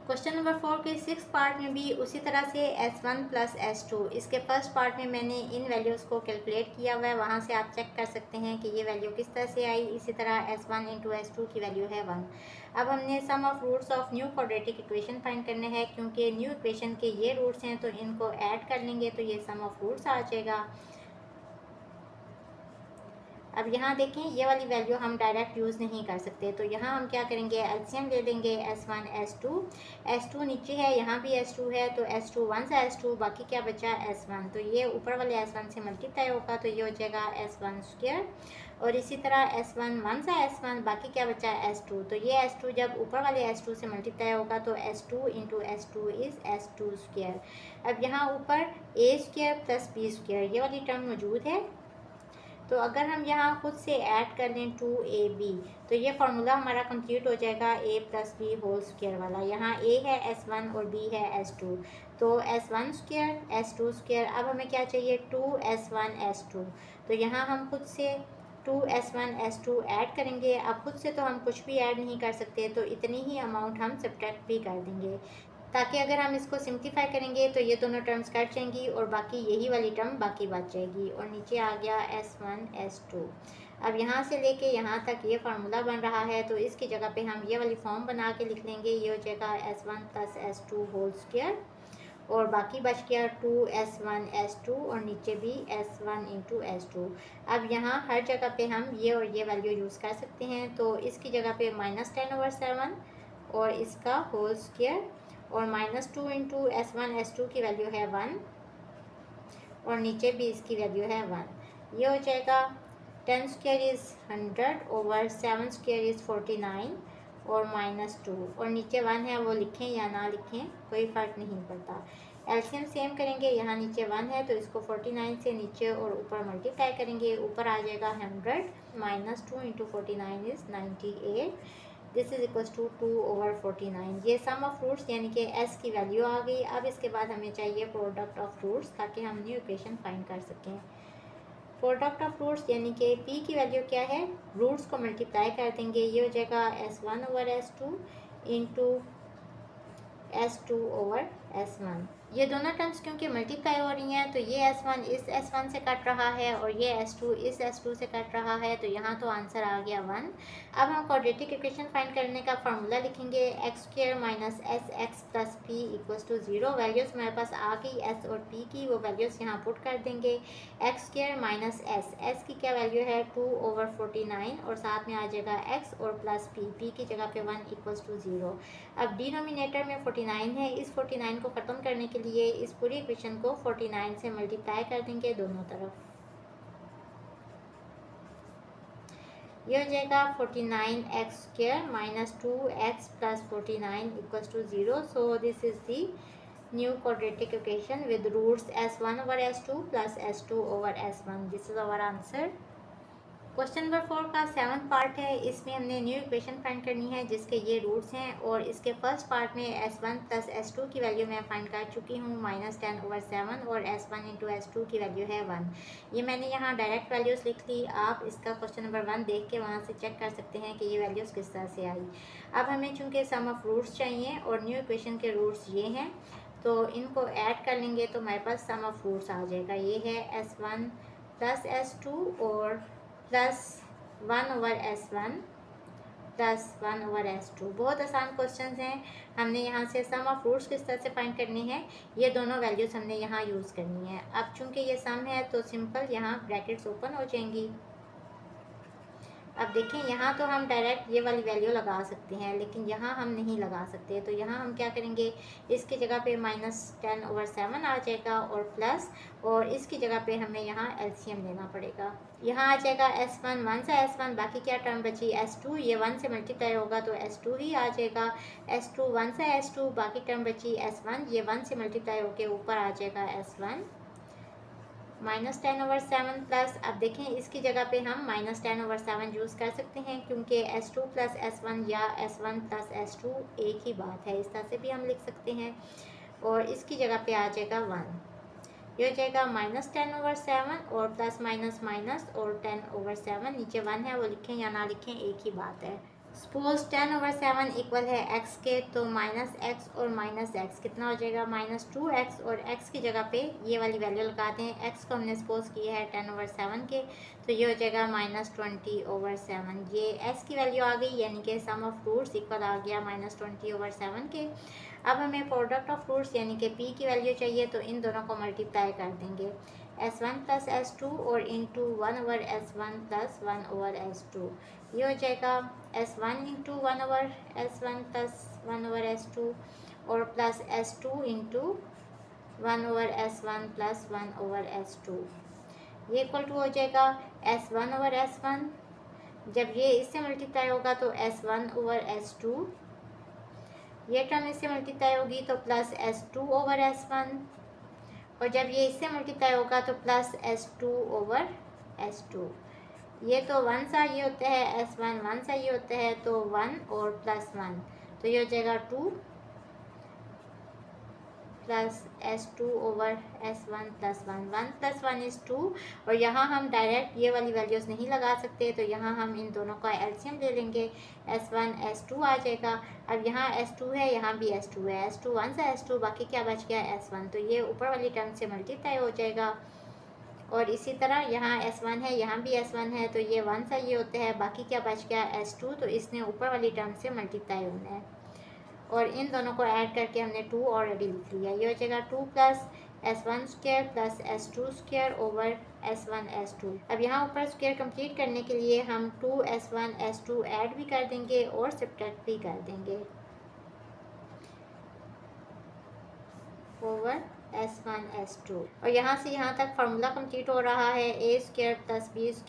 Question number 4 के 6 part में भी उसी तरह से S1 प्लस S2, इसके फर्स्ट पार्ट में मैंने इन वैल्यूज़ को कैलकुलेट किया हुआ है, वहाँ से आप चेक कर सकते हैं कि ये वैल्यू किस तरह से आई। इसी तरह S1 इंटू S2 की वैल्यू है 1। अब हमने sum of roots of new quadratic equation find करने हैं, क्योंकि न्यू इक्वेशन के ये रूट्स हैं तो इनको ऐड कर लेंगे तो ये सम ऑफ रूट्स आ जाएगा। अब यहाँ देखें, ये वाली वैल्यू हम डायरेक्ट यूज़ नहीं कर सकते, तो यहाँ हम क्या करेंगे, एलसीएम ले लेंगे S1 S2 नीचे है, यहाँ भी S2 है, तो S2 1 सा S2, बाकी क्या बचा S1, तो ये ऊपर वाले S1 से मल्टीप्लाई होगा तो ये हो जाएगा S1 स्क्वायर। और इसी तरह S1 1 सा S1, बाकी क्या बचा S2, तो ये S2 जब ऊपर वाले S2 से मल्टीप्लाई होगा तो S2 into S2 is S2 square. अब यहाँ ऊपर A square plus B square ये वाली टर्म मौजूद है, तो अगर हम यहाँ खुद से ऐड कर लें 2AB तो ये फार्मूला हमारा कंप्लीट हो जाएगा A plus b whole square वाला। यहाँ A है S1 और B है S2, तो S1 स्क्वायर S2 स्क्वायर। अब हमें क्या चाहिए, 2S1 S2, तो यहाँ हम खुद से 2S1 S2 ऐड करेंगे। अब खुद से तो हम कुछ भी ऐड नहीं कर सकते, तो इतनी ही अमाउंट हम सब्ट्रैक्ट भी कर देंगे, ताकि अगर हम इसको सिंप्लीफाई करेंगे तो ये दोनों टर्म्स कट जाएंगी और बाकी यही वाली टर्म बाकी बच जाएगी। और नीचे आ गया S1 S2। अब यहाँ से लेके यहाँ तक ये फार्मूला बन रहा है, तो इसकी जगह पे हम ये वाली फॉर्म बना के लिख लेंगे। ये हो जाएगा S1 plus S2 whole square, और बाकी बच गया 2S1 S2 और नीचे भी S1 इंटू S2। अब यहाँ हर जगह पे हम ये और ये वैल्यू यूज़ कर सकते हैं, तो इसकी जगह पे -10/7 और इसका होल स्क्वायर, और -2 इंटू S1 S2 की वैल्यू है 1 और नीचे भी इसकी वैल्यू है 1। ये हो जाएगा 10 स्क्वायर इज़ 100/7 स्क्वायर इज़ 49 और -2, और नीचे 1 है, वो लिखें या ना लिखें कोई फ़र्क नहीं पड़ता। एलसीएम सेम करेंगे, यहाँ नीचे 1 है तो इसको 49 से नीचे और ऊपर मल्टीप्लाई करेंगे, ऊपर आ जाएगा 100 -2 into 49 is 98। This is equals to 2/49। ये सम ऑफ रूट्स यानी कि एस की वैल्यू आ गई। अब इसके बाद हमें चाहिए प्रोडक्ट ऑफ रूट्स, ताकि हम न्यू इक्वेशन फाइंड कर सकें। प्रोडक्ट ऑफ रूट्स यानी कि पी की वैल्यू क्या है, रूट्स को मल्टीप्लाई कर देंगे। ये हो जाएगा S1/S2 इंटू S2/S1। ये दोनों टर्म्स क्योंकि मल्टीप्लाई हो रही हैं, तो ये S1 इस S1 से कट रहा है और ये S2 इस S2 से कट रहा है, तो यहाँ तो आंसर आ गया 1। अब हम क्वाड्रेटिक इक्वेशन फाइंड करने का फार्मूला लिखेंगे, x² minus SX plus P equals to 0। Values हमारे पास आ गई S और P की, वो वैल्यूज़ यहाँ पुट कर देंगे। x² माइनस S की क्या वैल्यू है 2/49, और साथ में आ जाएगा x और प्लस P की जगह पे 1 इक्वल्स टू 0। अब डिनोमिनेटर में 49 है, इस 49 को ख़त्म करने के लिए इस पूरी इक्वेशन को 49 से मल्टीप्लाई कर देंगे दोनों तरफ। ये हो जाएगा 49x² minus 2x plus 49 equals to 0। So this is the new quadratic equation with roots S1/S2 plus S2/S1। This is our answer. Question number 4 का 7th पार्ट है, इसमें हमने न्यू इक्वेशन फाइंड करनी है जिसके ये रूट्स हैं, और इसके फर्स्ट पार्ट में S1 प्लस S2 की वैल्यू मैं फाइंड कर चुकी हूँ -10/7, और S1 इंटू S2 की वैल्यू है 1। ये मैंने यहाँ डायरेक्ट वैल्यूज़ लिख ली। आप इसका क्वेश्चन नंबर 1 देख के वहाँ से चेक कर सकते हैं कि ये वैल्यूज़ किस तरह से आई। अब हमें चूँकि सम ऑफ रूट्स चाहिए और न्यू इक्वेशन के रूट्स ये हैं, तो इनको ऐड कर लेंगे तो हमारे पास सम ऑफ रूट्स आ जाएगा। ये है S1 प्लस S2 और प्लस 1/S1 प्लस 1/S2। बहुत आसान क्वेश्चंस हैं। हमने यहाँ से सम ऑफ रूट्स किस तरह से फाइंड करनी है, ये दोनों वैल्यूज़ हमने यहाँ यूज़ करनी है। अब चूंकि ये सम है तो सिंपल यहाँ ब्रैकेट्स ओपन हो जाएंगी। अब देखें, यहाँ तो हम डायरेक्ट ये वाली वैल्यू लगा सकते हैं, लेकिन यहाँ हम नहीं लगा सकते, तो यहाँ हम क्या करेंगे, इसकी जगह पे -10/7 आ जाएगा और प्लस, और इसकी जगह पे हमें यहाँ एलसीएम लेना पड़ेगा। यहाँ आ जाएगा S1 1 सा S1, बाकी क्या टर्म बची S2, ये 1 से मल्टीप्लाई होगा तो S2 ही आ जाएगा। S2 1 सा S2, बाकी टर्म बची S1, ये 1 से मल्टीप्लाई होके ऊपर आ जाएगा S1 -10/7 प्लस। अब देखें, इसकी जगह पे हम -10/7 यूज़ कर सकते हैं, क्योंकि S2 प्लस S1 या S1 प्लस S2 एक ही बात है, इस तरह से भी हम लिख सकते हैं। और इसकी जगह पे आ जाएगा 1। ये हो जाएगा -10/7 और प्लस माइनस माइनस और 10/7, नीचे 1 है, वो लिखें या ना लिखें एक ही बात है। सपोज 10/7 इक्वल है x के, तो माइनस एक्स और माइनस एक्स कितना हो जाएगा, -2x, और x की जगह पे ये वाली वैल्यू लगाते हैं। x को हमने सपोज किया है 10/7 के, तो ये हो जाएगा -20/7। ये s की वैल्यू आ गई, यानी कि सम ऑफ रूट्स इक्वल आ गया -20/7 के। अब हमें प्रोडक्ट ऑफ रूट्स यानी कि p की वैल्यू चाहिए, तो इन दोनों को मल्टीप्लाई कर देंगे, s1 + s2 और इंटू 1/s1 + 1/s2। ये हो जाएगा s1 इंटू 1/s1 + 1/s2 और plus s2 into 1/s1 + 1/s2। ये इक्वल टू हो जाएगा s1/s1। जब ये इससे मल्टीप्लाई होगा तो s1/s2, ये टर्म इससे मल्टीप्लाई होगी तो प्लस s2/s1, और जब ये इससे मल्टीप्लाई होगा तो प्लस s2/s2। ये तो 1 सा ये होता है, s1 1 सा ये होता है, तो 1 और प्लस 1, तो ये हो जाएगा 2 प्लस s2/s1 + 1, 1 + 1 = 2। और यहाँ हम डायरेक्ट ये वाली वैल्यूज़ नहीं लगा सकते, तो यहाँ हम इन दोनों का एलसीएम ले लेंगे, s1 s2 आ जाएगा। अब यहाँ s2 है, यहाँ भी s2 है, s2 1 सा s2, बाकी क्या बच गया s1, तो ये ऊपर वाली टर्म से मल्टीप्लाई हो जाएगा। और इसी तरह यहाँ s1 है, यहाँ भी s1 है, तो ये 1 सा ये होता है, बाकी क्या बच गया s2, तो इसने ऊपर वाली टर्म से मल्टीप्लाई होना है। और इन दोनों को ऐड करके हमने 2 ऑलरेडी लिख लिया। ये हो जाएगा 2 + s1² + s2² over s1 s2। अब यहाँ ऊपर स्क्वायर कंप्लीट करने के लिए हम 2 s1 s2 ऐड भी कर देंगे और सब्ट्रैक्ट भी कर देंगे ओवर s1 s2। और यहाँ से यहाँ तक फार्मूला कंप्लीट हो रहा है, a² + b² +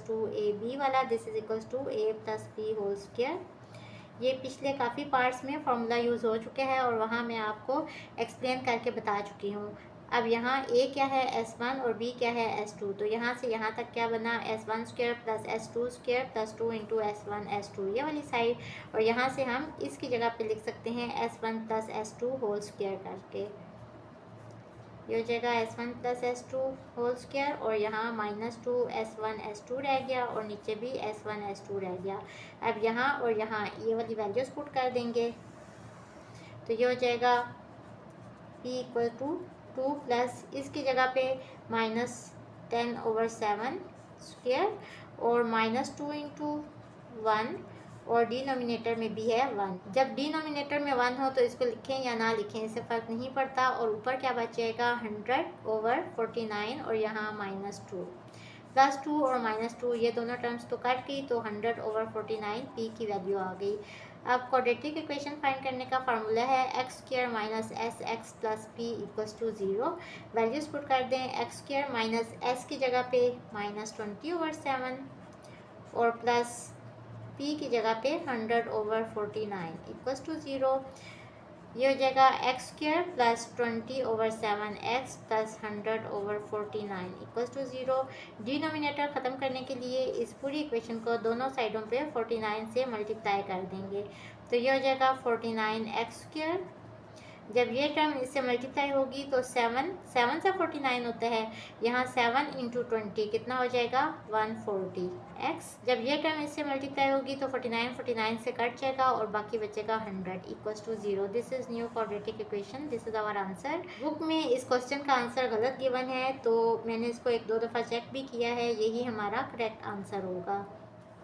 2ab वाला, this is equals to a + b whole square. ये पिछले काफ़ी पार्ट्स में फार्मूला यूज़ हो चुके हैं और वहाँ मैं आपको एक्सप्लेन करके बता चुकी हूँ। अब यहाँ a क्या है s1 और b क्या है s2, तो यहाँ से यहाँ तक क्या बना, s1² + s2² + 2 into s1 s2 ये वाली साइड, और यहाँ से हम इसकी जगह पे लिख सकते हैं s1 + s2 होल स्क्वायर करके। ये हो जाएगा s1 + s2 होल स्क्वायर, और यहाँ -2 s1 s2 रह गया, और नीचे भी s1 s2 रह गया। अब यहाँ और यहाँ ये वाली वैल्यूज पुट कर देंगे, तो ये हो जाएगा p = 2 प्लस इसकी जगह पे -10/7 स्क्वायर और -2 इंटू 1, और डिनोमिनेटर में भी है 1। जब डिनोमिनेटर में 1 हो तो इसको लिखें या ना लिखें, इससे फ़र्क नहीं पड़ता। और ऊपर क्या बचेगा 100/49, और यहाँ -2 +2 और -2 ये दोनों टर्म्स तो कट गई, तो 100/49 p की वैल्यू आ गई। अब क्वाड्रेटिक इक्वेशन फाइंड करने का फार्मूला है x² - sx + p = 0। Values put कर दें, x² - s की जगह पे -20/7 और प्लस p की जगह पे 100/49 = 0। ये हो जाएगा x² + 20/7x + 100/49 = 0। डिनोमिनेटर ख़त्म करने के लिए इस पूरी इक्वेशन को दोनों साइडों पे 49 से मल्टीप्लाई कर देंगे, तो ये हो जाएगा 49x²। जब ये टर्म इससे मल्टीप्लाई होगी तो 7 से 49 होता है, यहाँ 7 इंटू 20 कितना हो जाएगा 140x। जब ये टर्म इससे मल्टीप्लाई होगी तो 49 से कट जाएगा और बाकी बचेगा 100 = 0। This is new quadratic equation, this is our answer. Book में इस क्वेश्चन का आंसर गलत गिवन है, तो मैंने इसको 1-2 दफ़ा चेक भी किया है, यही हमारा करेक्ट आंसर होगा।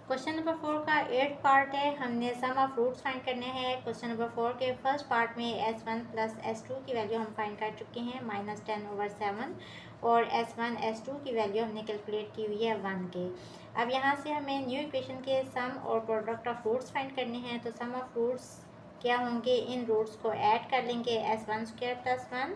क्वेश्चन नंबर 4 का 8th पार्ट है, हमने सम ऑफ रूट्स फाइंड करने हैं। क्वेश्चन नंबर 4 के फर्स्ट पार्ट में s1 + s2 की वैल्यू हम फाइंड कर चुके हैं -10/7, और s1 s2 की वैल्यू हमने कैलकुलेट की हुई है 1 के। अब यहाँ से हमें न्यू इक्वेशन के सम और प्रोडक्ट ऑफ रूट्स फाइंड करने हैं, तो सम ऑफ रूट्स क्या होंगे, इन रूट्स को ऐड कर लेंगे, s1² + 1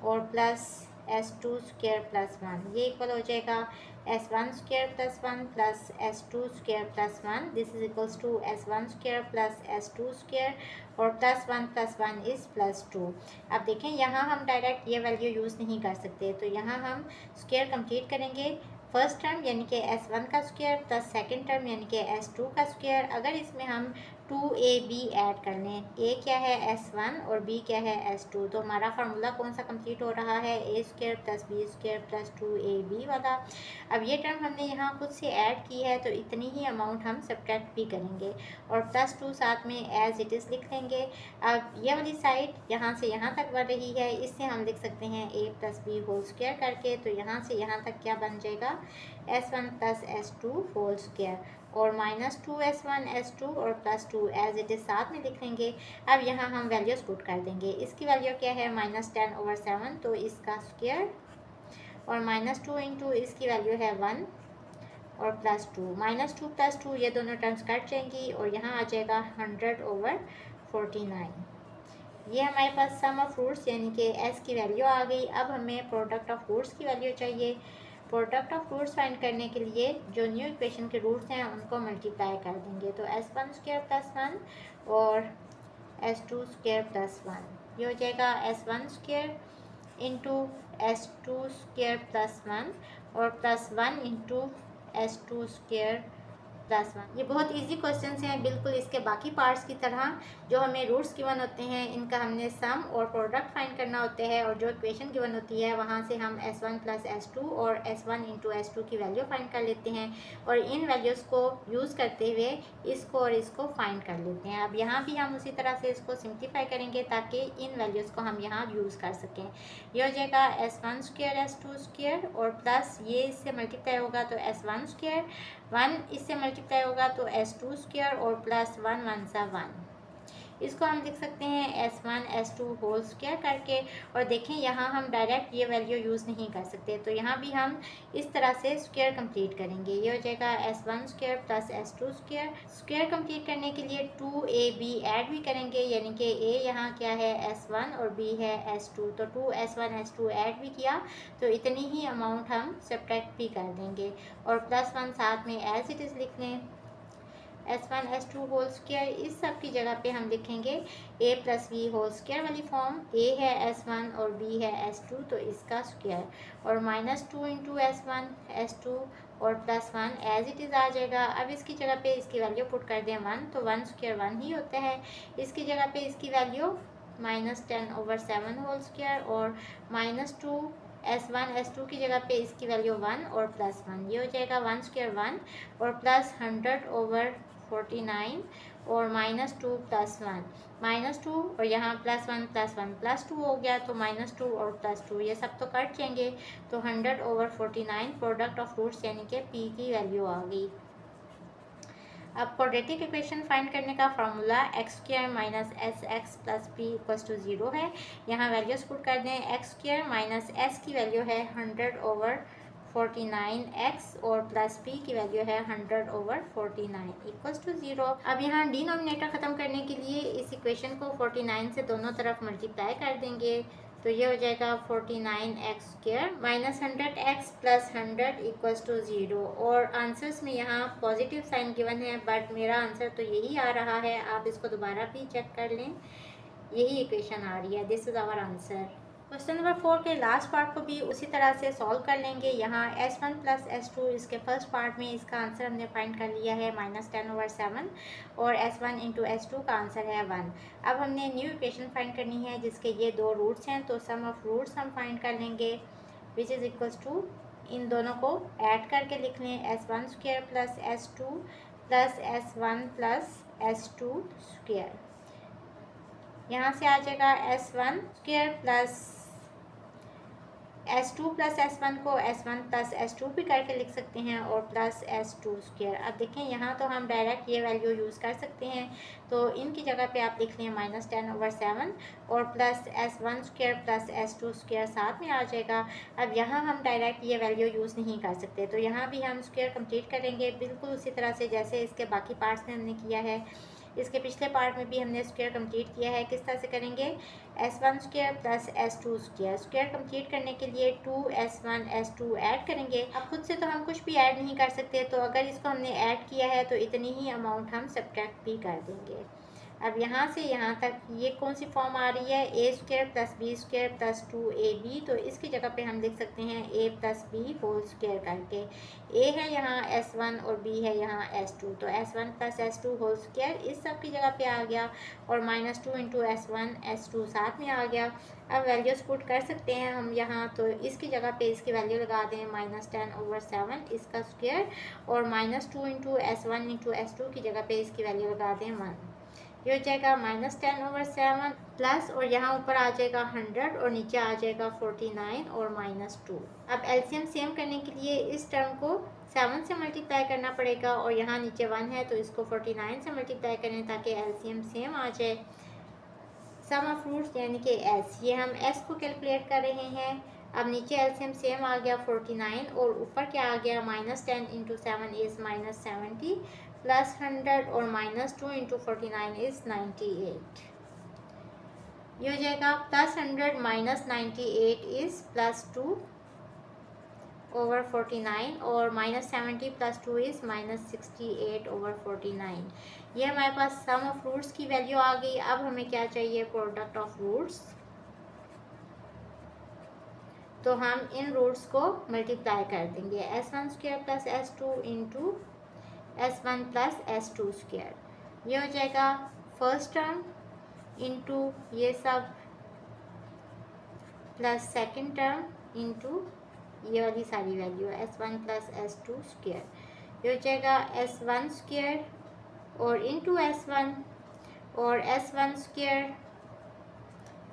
और प्लस s2² + 1, ये इक्वल हो जाएगा s1² + 1 plus s2² + 1, this is equals to s1² + s2² और +1 + 1 इज़ +2। अब देखें यहाँ हम डायरेक्ट ये वैल्यू यूज़ नहीं कर सकते, तो यहाँ हम स्क्वायर कंप्लीट करेंगे। फर्स्ट टर्म यानी कि S1 का स्क्वायर प्लस सेकंड टर्म यानी कि S2 का स्क्वायर। अगर इसमें हम 2AB ऐड कर लें, A क्या है S1 और B क्या है S2, तो हमारा फार्मूला कौन सा कंप्लीट हो रहा है, A square plus B square plus 2AB वाला। अब ये टर्म हमने यहाँ खुद से ऐड की है तो इतनी ही अमाउंट हम सब्ट्रैक्ट भी करेंगे और प्लस 2 साथ में एज इट इज़ लिख लेंगे। अब ये वाली साइड यहाँ से यहाँ तक बढ़ रही है, इससे हम लिख सकते हैं A plus b whole square करके, तो यहाँ से यहाँ तक क्या बन जाएगा, S1 plus S2 whole square और माइनस 2S1 S2 और प्लस 2 एज इट इज़ साथ में लिख लेंगे। अब यहाँ हम वैल्यूज़ पुट कर देंगे। इसकी वैल्यू क्या है, -10/7, तो इसका स्क्वायर और -2 इंटू इसकी वैल्यू है 1 और प्लस 2, -2 प्लस 2 ये दोनों टर्म्स कट जाएंगी और यहाँ आ जाएगा 100/49। ये हमारे पास सम ऑफ रूट्स यानी कि एस की वैल्यू आ गई। अब हमें प्रोडक्ट ऑफ रूट्स की वैल्यू चाहिए। प्रोडक्ट ऑफ रूट्स फाइंड करने के लिए जो न्यू इक्वेशन के रूट्स हैं उनको मल्टीप्लाई कर देंगे, तो S1 स्क्वायर प्लस 1 और S2 स्क्वायर प्लस 1, ये हो जाएगा S1 square into S2 square plus 1 और plus 1 into S2 square plus 1। ये बहुत इजी क्वेश्चंस हैं, बिल्कुल इसके बाकी पार्ट्स की तरह। जो हमें रूट्स गिवन होते हैं इनका हमने सम और प्रोडक्ट फाइंड करना होता है और जो इक्वेशन गिवन होती है वहाँ से हम S1 प्लस S2 और S1 इंटू S2 की वैल्यू फाइंड कर लेते हैं और इन वैल्यूज़ को यूज़ करते हुए इसको और इसको फाइंड कर लेते हैं। अब यहाँ भी हम उसी तरह से इसको सिंप्लीफाई करेंगे ताकि इन वैल्यूज़ को हम यहाँ यूज़ कर सकें। ये हो जाएगा S1 स्क्वायर S2 स्क्वायर और प्लस ये इससे मल्टीप्लाई होगा तो S1 स्क्वायर, 1 इससे मल्टीप्लाई होगा तो S2 स्क्वायर और प्लस 1 1 सा 1। इसको हम लिख सकते हैं S1 S2 होल स्क्वायर करके। और देखें यहाँ हम डायरेक्ट ये वैल्यू यूज़ नहीं कर सकते, तो यहाँ भी हम इस तरह से स्क्वायर कंप्लीट करेंगे। ये हो जाएगा S1 square plus S2 square. Square complete करने के लिए 2AB ऐड भी करेंगे, यानी कि A यहाँ क्या है S1 और B है S2, तो 2S1 S2 ऐड भी किया तो इतनी ही अमाउंट हम सब्ट्रैक्ट भी कर देंगे और प्लस 1 साथ में एज इट इज़ लिख लें। S1 S2 होल स्क्वायर, इस सब की जगह पे हम लिखेंगे A plus b whole square वाली फॉर्म। A है S1 और B है S2, तो इसका स्क्वायर और -2 इंटू S1 S2 और प्लस 1 एज इट इज़ आ जाएगा। अब इसकी जगह पे इसकी वैल्यू पुट कर दें 1, तो 1 स्क्वायर 1 ही होता है। इसकी जगह पे इसकी वैल्यू -10/7 होल स्क्वायर और -2 S1 S2 की जगह पे इसकी वैल्यू 1 और प्लस 1, ये हो जाएगा 1 स्क्वायर 1 और प्लस 100/49 और -2 प्लस 1 -2 और यहाँ प्लस 1 प्लस 2 हो गया, तो -2 और प्लस 2 ये सब तो कट जाएंगे, तो 100/49 प्रोडक्ट ऑफ रूट्स यानी कि P की वैल्यू आ गई। अब क्वाड्रेटिक इक्वेशन फाइंड करने का formula x² minus SX plus P equals to 0 है। यहाँ वैल्यूज पुट कर दें, x² माइनस S की वैल्यू है 100/49x और प्लस P की वैल्यू है 100/49 इक्वल्स टू 0। अब यहाँ डिनोमिनेटर ख़त्म करने के लिए इस इक्वेशन को 49 से दोनों तरफ मल्टीप्लाई कर देंगे, तो ये हो जाएगा 49x² minus 100x plus 100 equals to 0। और आंसर्स में यहाँ पॉजिटिव साइन गिवन है, बट मेरा आंसर तो यही आ रहा है। आप इसको दोबारा भी चेक कर लें, यही इक्वेशन आ रही है, this is our answer. Question number 4 के लास्ट पार्ट को भी उसी तरह से सॉल्व कर लेंगे। यहाँ S1 प्लस S2 इसके फर्स्ट पार्ट में इसका आंसर हमने फाइंड कर लिया है -10/7 और S1 इंटू S2 का आंसर है 1। अब हमने न्यू इक्वेशन फाइंड करनी है जिसके ये दो रूट्स हैं, तो सम ऑफ रूट्स हम फाइंड कर लेंगे विच इज़ इक्वल्स टू, इन दोनों को ऐड करके लिख लें S1 square plus S2 plus S1 plus S2 square. यहाँ से आ जाएगा S1 square plus S2 plus S1 को S1 प्लस S2 भी करके लिख सकते हैं और प्लस S2 स्क्वायर। अब देखें यहाँ तो हम डायरेक्ट ये वैल्यू यूज़ कर सकते हैं, तो इनकी जगह पे आप लिख लें -10/7 और plus S1 square plus S2 square साथ में आ जाएगा। अब यहाँ हम डायरेक्ट ये वैल्यू यूज़ नहीं कर सकते, तो यहाँ भी हम स्क्वायर कंप्लीट करेंगे बिल्कुल उसी तरह से जैसे इसके बाकी पार्ट्स में हमने किया है। इसके पिछले पार्ट में भी हमने स्क्वायर कंप्लीट किया है। किस तरह से करेंगे, S1 square plus S2 square. Square complete करने के लिए 2S1 S2 ऐड करेंगे। अब खुद से तो हम कुछ भी ऐड नहीं कर सकते, तो अगर इसको हमने ऐड किया है तो इतनी ही अमाउंट हम सब्ट्रैक्ट भी कर देंगे। अब यहाँ से यहाँ तक ये कौन सी फॉर्म आ रही है, a square plus b square plus 2ab, तो इसकी जगह पे हम लिख सकते हैं a plus b whole square करके। a है यहाँ s1 और b है यहाँ s2, तो s1 plus s2 whole square इस सब की जगह पे आ गया, और -2 इंटू s1 s2 साथ में आ गया। अब वैल्यूज पुट कर सकते हैं हम यहाँ, तो इसकी जगह पे इसकी वैल्यू लगा दें -10/7 इसका स्क्वायर, और -2 इंटू s1 इंटू s2 की जगह पे इसकी वैल्यू लगा दें 1। ये हो जाएगा -10/7 प्लस, और यहाँ ऊपर आ जाएगा 100 और नीचे आ जाएगा 49 और -2। अब एलसीएम सेम करने के लिए इस टर्म को 7 से मल्टीप्लाई करना पड़ेगा, और यहाँ नीचे 1 है तो इसको 49 से मल्टीप्लाई करें ताकि एलसीएम सेम आ जाए। सम ऑफ रूट्स यानी कि एस, ये हम एस को कैलकुलेट कर रहे हैं। अब नीचे एलसीएम सेम आ गया 49, और ऊपर क्या आ गया -10 इंटू 7 इज़ -70 प्लस 100, और -2 इंटू 49 इज़ 98। ये हो जाएगा +100 -98 इज़ +2 ओवर 49, और -70 प्लस 2 इज़ -68 ओवर 49। ये हमारे पास सम ऑफ रूट्स की वैल्यू आ गई। अब हमें क्या चाहिए, प्रोडक्ट ऑफ रूट्स। तो हम इन रूट्स को मल्टीप्लाई कर देंगे, s1 square plus s2 into s1 plus s2 square. ये हो जाएगा फर्स्ट टर्म इंटू ये सब प्लस सेकेंड टर्म इंटू ये वाली सारी value s1 plus s2 square. ये हो जाएगा s1 स्क्वायर और इंटू s1, और s1 स्क्वायर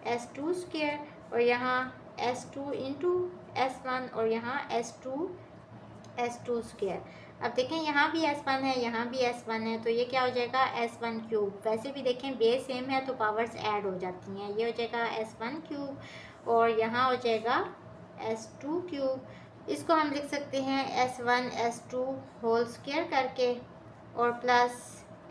s2 स्क्वायर, और यहाँ s2 इंटू s1, और यहाँ s2 स्क्वायर। अब देखें यहाँ भी s1 है, यहाँ भी s1 है, तो ये क्या हो जाएगा s1 क्यूब। वैसे भी देखें बेस सेम है तो पावर्स ऐड हो जाती हैं। ये हो जाएगा s1 क्यूब, और यहाँ हो जाएगा s2 क्यूब। इसको हम लिख सकते हैं s1 s2 होल स्क्वायर करके, और प्लस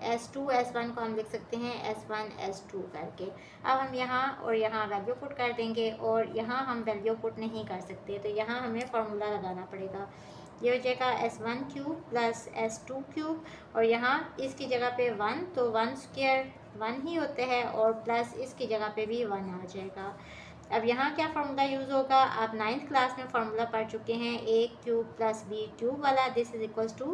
s2 s1 को हम लिख सकते हैं s1 s2 करके। अब हम यहाँ और यहाँ वैल्यू पुट कर देंगे, और यहाँ हम वैल्यू पुट नहीं कर सकते, तो यहाँ हमें फार्मूला लगाना पड़ेगा। ये हो जाएगा s1 cube plus s2 cube, और यहाँ इसकी जगह पे 1, तो 1 स्क्वायर 1 ही होते हैं, और प्लस इसकी जगह पे भी 1 आ जाएगा। अब यहाँ क्या फार्मूला यूज़ होगा, आप 9th क्लास में फार्मूला पढ़ चुके हैं, a cube plus b cube वाला। This is equals to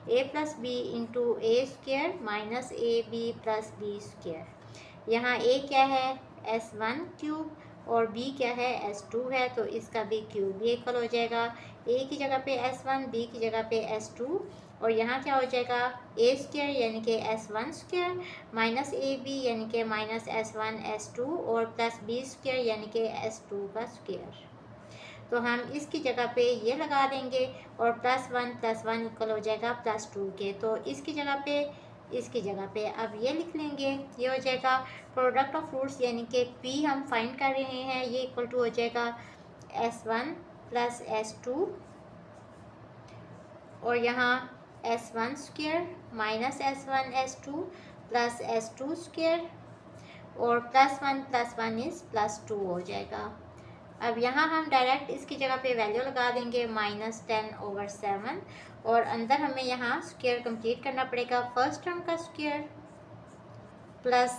a plus b into a square minus a b plus b square. यहाँ a क्या है s1 क्यूब, और b क्या है s2 है, तो इसका भी क्यूब। ये इक्वल हो जाएगा a की जगह पे s1, b की जगह पे s2, और यहाँ क्या हो जाएगा a स्क्वायर यानी कि s1 square minus a B यानी कि माइनस s1 s2, और प्लस b स्क्वायर यानी कि s2 का स्क्वायर। तो हम इसकी जगह पे ये लगा देंगे, और +1 इक्वल हो जाएगा +2 के, तो इसकी जगह पे अब ये लिख लेंगे। ये हो जाएगा प्रोडक्ट ऑफ रूट्स यानी कि p हम फाइंड कर रहे हैं, ये इक्वल टू हो जाएगा s1 प्लस s2, और यहाँ s1 square minus s1 s2 plus s2 square, और +1 इज़ +2 हो जाएगा। अब यहाँ हम डायरेक्ट इसकी जगह पे वैल्यू लगा देंगे -10/7, और अंदर हमें यहाँ स्क्वायर कंप्लीट करना पड़ेगा। फर्स्ट टर्म का स्क्वायर प्लस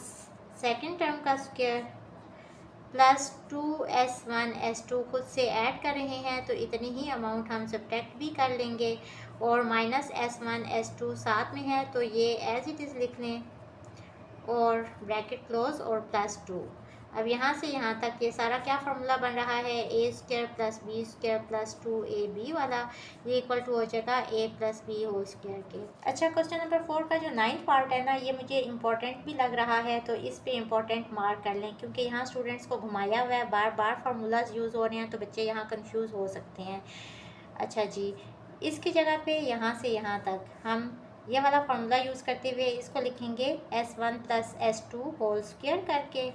सेकंड टर्म का स्क्वायर प्लस 2s1 s2 खुद से ऐड कर रहे हैं, तो इतनी ही अमाउंट हम सब्ट्रैक्ट भी कर लेंगे, और -s1 s2 साथ में है तो ये एज इट इज़ लिख लें, और ब्रैकेट क्लोज और +2। अब यहाँ से यहाँ तक ये सारा क्या फार्मूला बन रहा है, a square plus b square plus 2ab वाला, ये इक्वल टू हो जाएगा a plus b whole square के। अच्छा, क्वेश्चन नंबर 4 का जो 9th पार्ट है ना, ये मुझे इंपॉर्टेंट भी लग रहा है, तो इस पे इंपॉर्टेंट मार्क कर लें, क्योंकि यहाँ स्टूडेंट्स को घुमाया हुआ है, बार बार फार्मूलाज यूज़ हो रहे हैं, तो बच्चे यहाँ कन्फ्यूज़ हो सकते हैं। अच्छा जी, इसकी जगह पे यहाँ से यहाँ तक हम ये वाला फार्मूला यूज़ करते हुए इसको लिखेंगे s1 plus s2 whole square करके,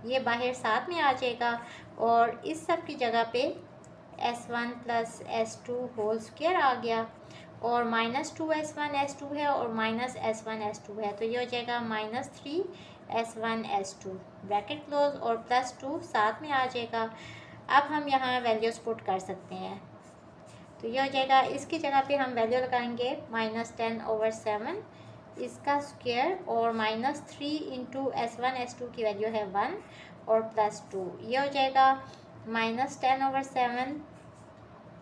ये बाहर साथ में आ जाएगा, और इस सब की जगह पे s1 plus s2 whole square आ गया, और -2s1 s2 है, और -s1 s2 है, तो ये हो जाएगा -3s1 s2 ब्रैकेट क्लोज, और +2 साथ में आ जाएगा। अब हम यहाँ वैल्यूज़ पुट कर सकते हैं, तो ये हो जाएगा, इसकी जगह पे हम वैल्यू लगाएंगे -10/7 इसका स्क्वायर और -3 इंटू S1 S2 की वैल्यू है 1 और +2, ये हो जाएगा -10/7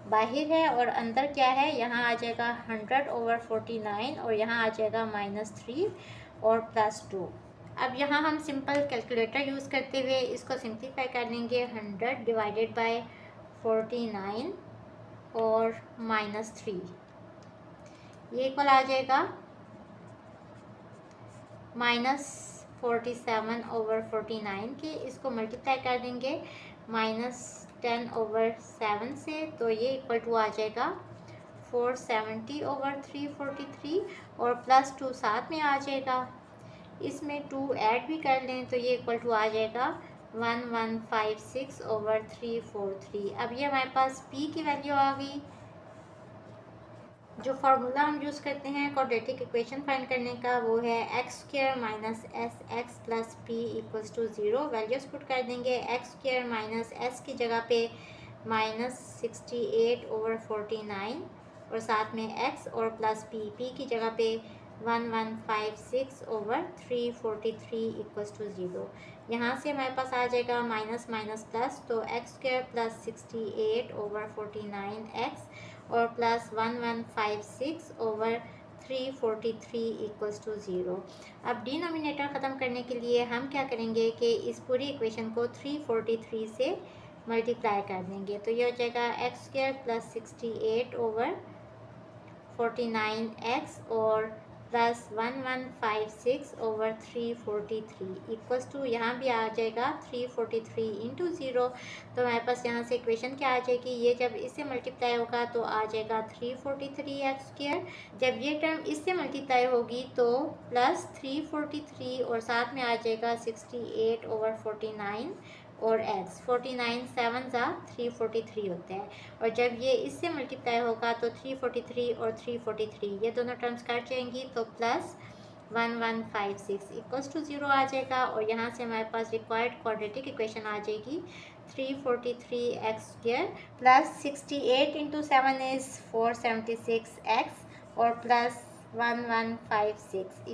बाहर है और अंदर क्या है, यहाँ आ जाएगा 100/49 और यहाँ आ जाएगा -3 और +2। अब यहाँ हम सिंपल कैलकुलेटर यूज़ करते हुए इसको सिंप्लीफाई कर लेंगे। 100 डिवाइडेड बाय 49 और -3, ये इक्वल आ जाएगा -47/49 के। इसको मल्टीप्लाई कर देंगे -10/7 से, तो ये इक्वल टू आ जाएगा 470/343 और +2 साथ में आ जाएगा। इसमें 2 ऐड भी कर लें तो ये इक्वल टू आ जाएगा 1156/343। अब ये हमारे पास p की वैल्यू आ गई। जो फार्मूला हम यूज़ करते हैं क्वाड्रेटिक इक्वेशन फाइंड करने का, वो है x² - sx + p = 0। Values put कर देंगे। x² - s की जगह पे -68/49 और साथ में x और +p की जगह पे 1156/343 = 0। यहाँ से हमारे पास आ जाएगा माइनस माइनस प्लस, तो x² + 68/49x और +1156/343 = 0। अब डिनोमिनेटर ख़त्म करने के लिए हम क्या करेंगे कि इस पूरी इक्वेशन को 343 से मल्टीप्लाई कर देंगे। तो ये हो जाएगा x² + 68/49x और +1156/343 इक्वल्स टू, यहाँ भी आ जाएगा 343 × 0। तो हमारे पास यहाँ से इक्वेशन क्या आ जाएगी, ये जब इससे मल्टीप्लाई होगा तो आ जाएगा 343x²। जब ये टर्म इससे मल्टीप्लाई होगी तो +343 और साथ में आ जाएगा 68/49 और x 49 7 ज़ा 343 होता है। और जब ये इससे मल्टीप्लाई होगा तो 343 और 343 ये दोनों टर्म्स कट जाएंगी तो +1156 = 0 आ जाएगा। और यहाँ से हमारे पास रिक्वायर्ड क्वाड्रेटिक इक्वेशन आ जाएगी 343x² + 68 × 7 = 476x और +1156 =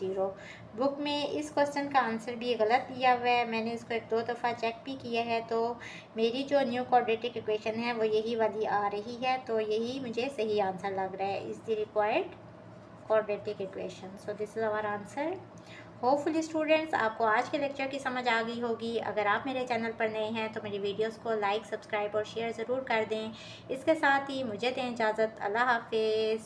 0। बुक में इस क्वेश्चन का आंसर भी गलत दिया हुआ है। मैंने इसको 1-2 दफ़ा चेक भी किया है, तो मेरी जो न्यू क्वाड्रेटिक इक्वेशन है वो यही वाली आ रही है, तो यही मुझे सही आंसर लग रहा है, is the required quadratic equation. So this is our answer. Hopefully students, आपको आज के लेक्चर की समझ आ गई होगी। अगर आप मेरे चैनल पर नए हैं तो मेरी वीडियोस को लाइक, सब्सक्राइब और शेयर ज़रूर कर दें। इसके साथ ही मुझे दें इजाज़त। अल्लाह हाफिज़।